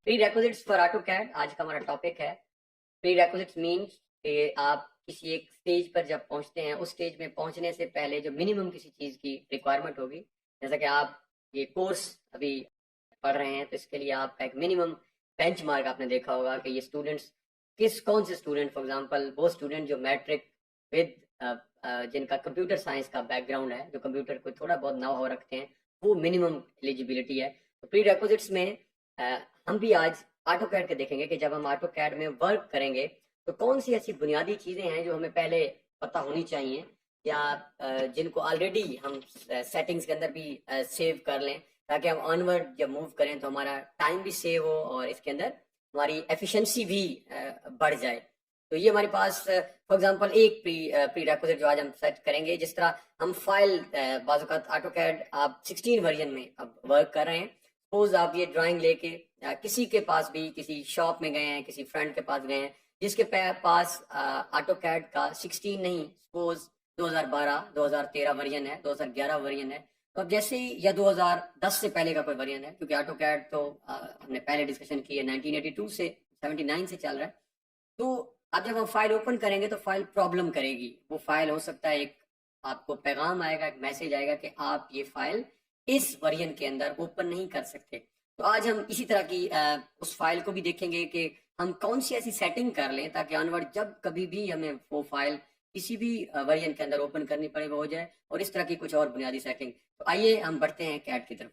Pre requisites for AutoCAD आज का हमारा टॉपिक है। प्री रेक्विजिट्स मीन्स कि आप किसी एक स्टेज पर जब पहुंचते हैं, उस स्टेज में पहुंचने से पहले जो मिनिमम किसी चीज़ की रिक्वायरमेंट होगी। जैसा कि आप ये कोर्स अभी पढ़ रहे हैं, तो इसके लिए आपका एक मिनिमम बेंचमार्क आपने देखा होगा कि ये स्टूडेंट्स कौन से स्टूडेंट, फॉर एग्जांपल वो स्टूडेंट जो मैट्रिक विद जिनका कंप्यूटर साइंस का बैकग्राउंड है, जो कंप्यूटर को थोड़ा बहुत नाव हो रखते हैं, वो मिनिमम एलिजिबिलिटी है। तो प्री रेक्विजिट्स में अ, हम भी आज ऑटो कैड के देखेंगे कि जब हम ऑटो कैड में वर्क करेंगे तो कौन सी ऐसी बुनियादी चीज़ें हैं जो हमें पहले पता होनी चाहिए, या जिनको ऑलरेडी हम सेटिंग्स के अंदर भी सेव कर लें, ताकि हम ऑनवर्ड जब मूव करें तो हमारा टाइम भी सेव हो और इसके अंदर हमारी एफिशिएंसी भी बढ़ जाए। तो ये हमारे पास फॉर एग्जांपल एक प्री रिक्विजिट जो आज हम सेट करेंगे। जिस तरह हम फाइल बाज़ात ऑटो कैड आप 16 वर्जन में अब वर्क कर रहे हैं। सपोज आप ये ड्राइंग लेके किसी के पास भी किसी शॉप में गए हैं, किसी फ्रेंड के पास गए हैं जिसके पास ऑटो कैड का 16 नहीं, सपोज 2012 2013 वर्जन है, 2011 वर्जन है। तो अब जैसे ही, या 2010 से पहले का कोई वर्जन है, क्योंकि ऑटो कैड तो हमने पहले डिस्कशन की है 1982 से 79 से चल रहा है। तो अब जब हम फाइल ओपन करेंगे तो फाइल प्रॉब्लम करेगी। वो फाइल हो सकता है, एक आपको पैगाम आएगा, एक मैसेज आएगा कि आप ये फाइल इस वर्जन के अंदर ओपन नहीं कर सकते। तो आज हम इसी तरह की उस फाइल को भी देखेंगे कि हम कौन सी ऐसी सेटिंग कर लें ताकि ऑनवर्ड जब कभी भी हमें वो फाइल किसी भी वर्जन के अंदर ओपन करनी पड़े वो हो जाए, और इस तरह की कुछ और बुनियादी सेटिंग। तो आइए हम बढ़ते हैं कैड की तरफ।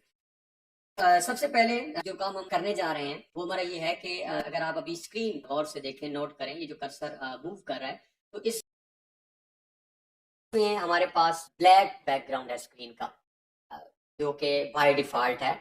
सबसे पहले जो काम हम करने जा रहे हैं वो हमारा ये है कि अगर आप अभी स्क्रीन गौर से देखें, नोट करें, ये जो कर्सर मूव कर रहा है, तो इसमें हमारे पास ब्लैक बैकग्राउंड है स्क्रीन का, अ, जो कि बाय डिफॉल्ट है।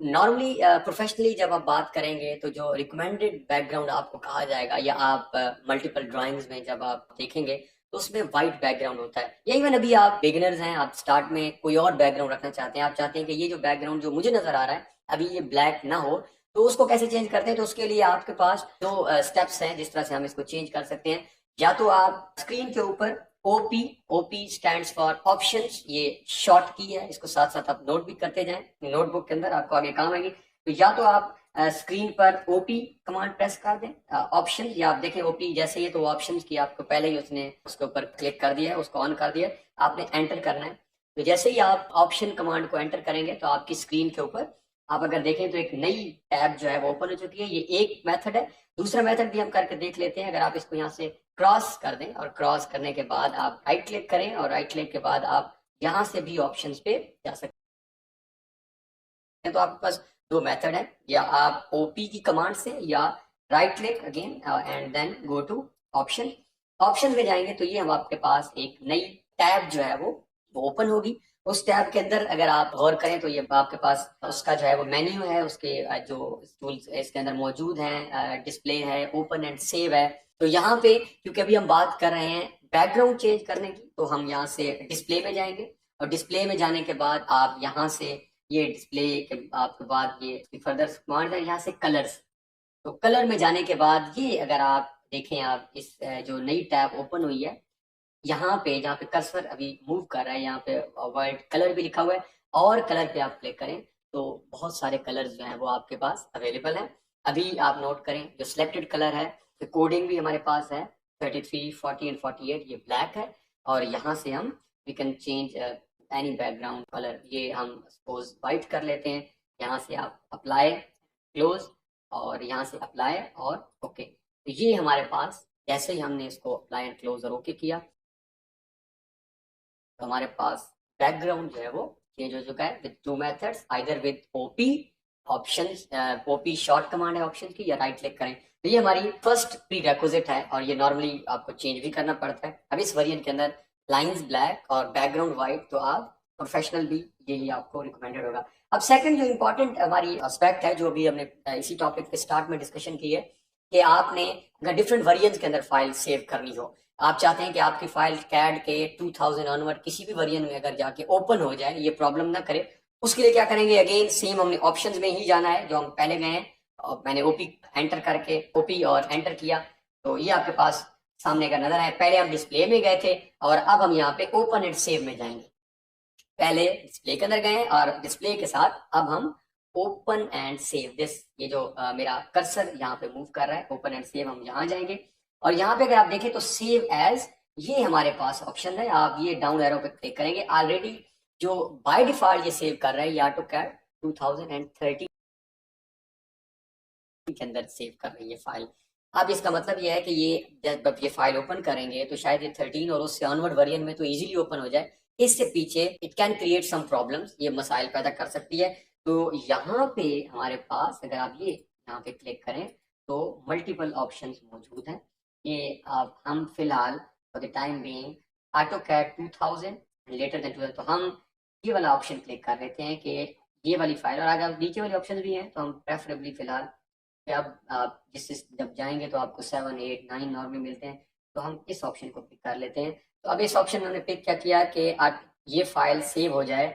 नॉर्मली प्रोफेशनली जब आप बात करेंगे तो जो रिकमेंडेड बैकग्राउंड आपको कहा जाएगा, या आप मल्टीपल ड्राइंग्स में जब आप देखेंगे तो उसमें वाइट बैकग्राउंड होता है। या इवन अभी आप बिगिनर्स हैं, आप स्टार्ट में कोई और बैकग्राउंड रखना चाहते हैं, आप चाहते हैं कि ये जो बैकग्राउंड जो मुझे नजर आ रहा है अभी ये ब्लैक ना हो, तो उसको कैसे चेंज करते हैं? तो उसके लिए आपके पास दो स्टेप्स हैं जिस तरह से हम इसको चेंज कर सकते हैं। या तो आप स्क्रीन के ऊपर OP, OP stands for options, ये शॉर्ट की है, इसको साथ साथ आप नोट भी करते जाएं, नोटबुक के अंदर आपको आगे काम आएगी। तो या तो आप स्क्रीन पर ओपी कमांड प्रेस कर दें, ऑप्शन, या आप देखें ओपी जैसे ही, तो ऑप्शन की आपको पहले ही उसने उसके ऊपर क्लिक कर दिया है, उसको ऑन कर दिया है, आपने एंटर करना है। तो जैसे ही आप ऑप्शन कमांड को एंटर करेंगे तो आपकी स्क्रीन के ऊपर आप अगर देखें तो एक नई टैब जो है वो ओपन हो चुकी है। ये एक मेथड है। दूसरा मेथड भी हम करके देख लेते हैं। अगर आप इसको यहाँ से क्रॉस कर दें, और क्रॉस करने के बाद आप राइट क्लिक करें, और राइट क्लिक के बाद आप यहाँ से भी ऑप्शंस पे जा सकते हैं। तो आपके पास दो मेथड है, या आप ओपी की कमांड से, या right click again and then go to option. Option में जाएंगे तो ये हम आपके पास एक नई टैब जो है वो ओपन होगी। उस टैब के अंदर अगर आप गौर करें तो ये आपके पास उसका जो है वो मेन्यू है, उसके जो टूल्स इसके अंदर मौजूद हैं, डिस्प्ले है, ओपन एंड सेव है। तो यहाँ पे क्योंकि अभी हम बात कर रहे हैं बैकग्राउंड चेंज करने की, तो हम यहाँ से डिस्प्ले में जाएंगे, और डिस्प्ले में जाने के बाद आप यहाँ से ये डिस्प्ले के आपके बाद ये फर्दर कमांड है, यहाँ से कलर्स। तो कलर में जाने के बाद ये अगर आप देखें, आप इस जो नई टैब ओपन हुई है, यहाँ पे जहाँ पे कर्सर अभी मूव कर रहा है, यहाँ पे वर्ल्ड कलर भी लिखा हुआ है, और कलर पे आप क्लिक करें तो बहुत सारे कलर्स जो हैं वो आपके पास अवेलेबल हैं। अभी आप नोट करें जो सिलेक्टेड कलर है, तो कोडिंग भी हमारे पास है 33, 40 एंड 48, ये ब्लैक है। और यहाँ से हम we can change any background colour, ये हम सपोज वाइट कर लेते हैं। यहाँ से आप अप्लाई, क्लोज, और यहाँ से अप्लाई और ओके। तो ये हमारे पास जैसे ही हमने इसको अप्लाई एंड क्लोज और ओके किया, तो हमारे पास बैकग्राउंड जो है वो चेंज हो चुका है with two methods, either with OP options, OP short command है ऑप्शन की, या राइट क्लिक करें। तो ये हमारी फर्स्ट प्री रेक्विजिट है, और ये नॉर्मली आपको चेंज भी करना पड़ता है। अब इस वेरिएंट के अंदर लाइंस ब्लैक और बैकग्राउंड वाइट, तो आप प्रोफेशनल भी यही आपको रिकमेंडेड होगा। अब सेकंड जो इंपॉर्टेंट हमारी एस्पेक्ट है, जो अभी हमने इसी टॉपिक के स्टार्ट में डिस्कशन की है, कि आपने अगर डिफरेंट वेरिएंट्स के अंदर फाइल सेव करनी हो, आप चाहते हैं कि आपकी फाइल कैड के 2000 ऑनवर्ड किसी भी वर्जन में अगर जाके ओपन हो जाए, ये प्रॉब्लम ना करे, उसके लिए क्या करेंगे? अगेन सेम हमने ऑप्शंस में ही जाना है जो हम पहले गए हैं, और मैंने ओपी एंटर करके ओपी और एंटर किया, तो ये आपके पास सामने का नजर है। पहले हम डिस्प्ले में गए थे, और अब हम यहाँ पे ओपन एंड सेव में जाएंगे। पहले डिस्प्ले के अंदर गए और डिस्प्ले के साथ अब हम ओपन एंड सेव दिस, ये जो मेरा कर्सर यहाँ पे मूव कर रहा है, ओपन एंड सेव, हम यहाँ जाएंगे और यहाँ पे अगर आप देखें तो सेव एज ये हमारे पास ऑप्शन है। आप ये डाउन एरो पे क्लिक करेंगे, ऑलरेडी जो बाय डिफॉल्ट ये सेव कर रहा है AutoCAD 2013 के अंदर सेव कर रही है फाइल। अब इसका मतलब ये है कि ये जब ये फाइल ओपन करेंगे तो शायद ये 13 और उससे ऑनवर्ड वेरिएंट में तो इजीली ओपन हो जाए, इससे पीछे it can create some problems, ये मसाइल पैदा कर सकती है। तो यहाँ पे हमारे पास अगर आप ये यहाँ पे क्लिक करें तो मल्टीपल ऑप्शंस मौजूद हैं। ये आप हम फिलहाल for the time being AutoCAD 2000 later than 2000, तो हम ये वाला ऑप्शन क्लिक कर लेते हैं कि ये वाली फाइल, और अगर नीचे वाले ऑप्शन भी हैं तो हम प्रेफरेबली फिलहाल अब आप जिससे जब जाएंगे तो आपको 7, 8, 9 नॉर्मली मिलते हैं, तो हम इस ऑप्शन को पिक कर लेते हैं। तो अब इस ऑप्शन में हमने पिक क्या किया कि ये फाइल सेव हो जाए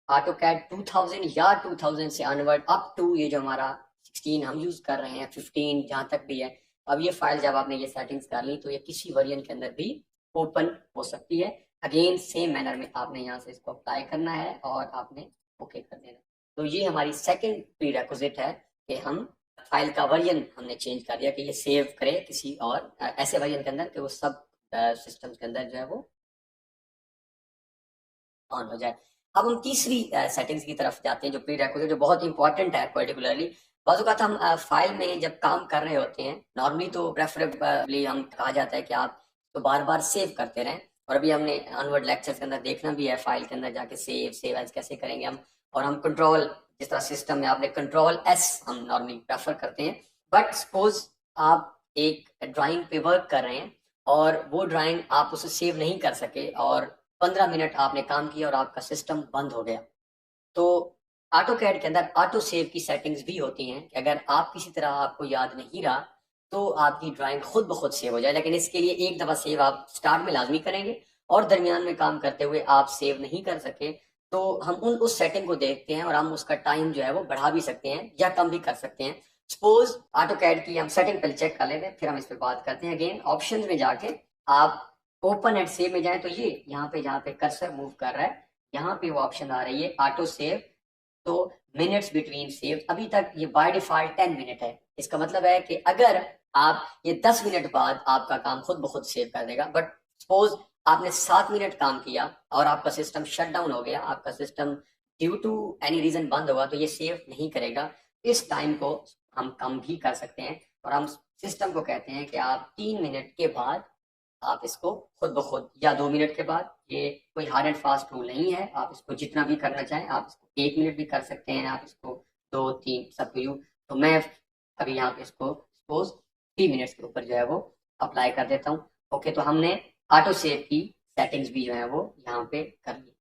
AutoCAD 2000 या 2000 से अनवर्ड अप टू ये जो हमारा 16 हम यूज कर रहे हैं, 15 जहां तक भी है। अब ये फाइल जब आपने ये सेटिंग्स कर ली तो ये किसी वेरिएंट के अंदर भी ओपन हो सकती है। अगेन सेम मैनर में आपने यहाँ से इसको अप्लाई करना है और आपने ओके कर देना। तो ये हमारी सेकेंड प्रीरेक्विजिट है कि हम फाइल का वर्जन हमने चेंज कर दिया कि ये सेव करे किसी और ऐसे वर्जन के अंदर कि वो सब सिस्टम्स के अंदर जो है वो ऑन हो जाए। अब हम तीसरी सेटिंग्स की तरफ जाते हैं जो प्रीरेक्विजिट, जो बहुत इंपॉर्टेंट है पर्टिकुलरली। बाजू का हम फाइल में जब काम कर रहे होते हैं, नॉर्मली तो प्रेफरेबली हम कहा जाता है कि आप तो बार बार सेव करते रहें, और अभी हमने अनवर्ड लेक्चर्स के अंदर देखना भी है फाइल के अंदर जाके सेव एज कैसे करेंगे हम। और हम कंट्रोल, जिस तरह सिस्टम में आपने Ctrl+S हम नॉर्मली प्रेफर करते हैं। बट सपोज आप एक ड्राइंग पे वर्क कर रहे हैं और वो ड्राइंग आप उसे सेव नहीं कर सके और 15 मिनट आपने काम किया और आपका सिस्टम बंद हो गया, तो AutoCAD के अंदर ऑटो सेव की सेटिंग्स भी होती हैं कि अगर आप किसी तरह आपको याद नहीं रहा तो आपकी ड्राइंग खुद ब खुद सेव हो जाए। लेकिन इसके लिए एक दफ़ा सेव आप स्टार्ट में लाजमी करेंगे और दरमियान में काम करते हुए आप सेव नहीं कर सके तो हम उस सेटिंग को देखते हैं और हम उसका टाइम जो है वो बढ़ा भी सकते हैं या कम भी कर सकते हैं। सपोज AutoCAD की हम सेटिंग पहले चेक कर लेते हैं, फिर हम इस पर बात करते हैं। अगेन ऑप्शन में जाके आप ओपन एंड सेव में जाए तो ये यहाँ पे जहाँ पे कर्सर मूव कर रहा है यहाँ पे वो ऑप्शन आ रही है ऑटो सेव। तो मिनट्स बिटवीन सेव, अभी तक ये बाय डिफॉल्ट 10 मिनट है। इसका मतलब है कि अगर आप ये 10 मिनट बाद आपका काम खुद ब खुद सेव कर देगा, बट सपोज आपने 7 मिनट काम किया और आपका सिस्टम शट डाउन हो गया, आपका system due to any reason बंद होगा, तो ये सेव नहीं करेगा। इस टाइम को हम कम भी कर सकते हैं और हम सिस्टम को कहते हैं कि आप 3 मिनट के बाद आप इसको खुद ब खुद, या 2 मिनट के बाद, ये कोई हार्ड एंड फास्ट रूल नहीं है। आप इसको जितना भी करना चाहें, आप इसको 1 मिनट भी कर सकते हैं, आप इसको 2, 3 सब यू। तो मैं अभी यहाँ पे इसको सपोज 3 मिनट्स के ऊपर जो है वो अप्लाई कर देता हूँ। ओके, तो हमने ऑटो सेव की सेटिंग्स भी जो है वो यहाँ पे कर ली।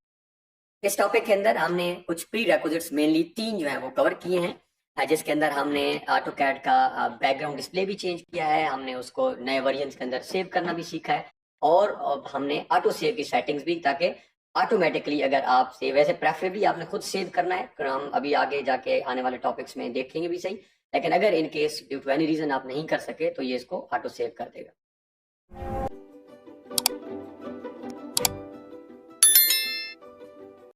इस टॉपिक के अंदर हमने कुछ प्री रेक्विजिट्स मेनली 3 जो है वो कवर किए हैं, जिसके अंदर हमने AutoCAD का बैकग्राउंड डिस्प्ले भी चेंज किया है, हमने उसको नए वर्जन के अंदर सेव करना भी सीखा है, और हमने ऑटो सेव की सेटिंग्स भी, ताकि ऑटोमेटिकली अगर आप सेव, वैसे प्रेफरेबली आपने खुद सेव करना है, हम अभी आगे जाके आने वाले टॉपिक्स में देखेंगे भी सही, लेकिन अगर in case due to any reason आप नहीं कर सके तो ये इसको ऑटो सेव कर देगा।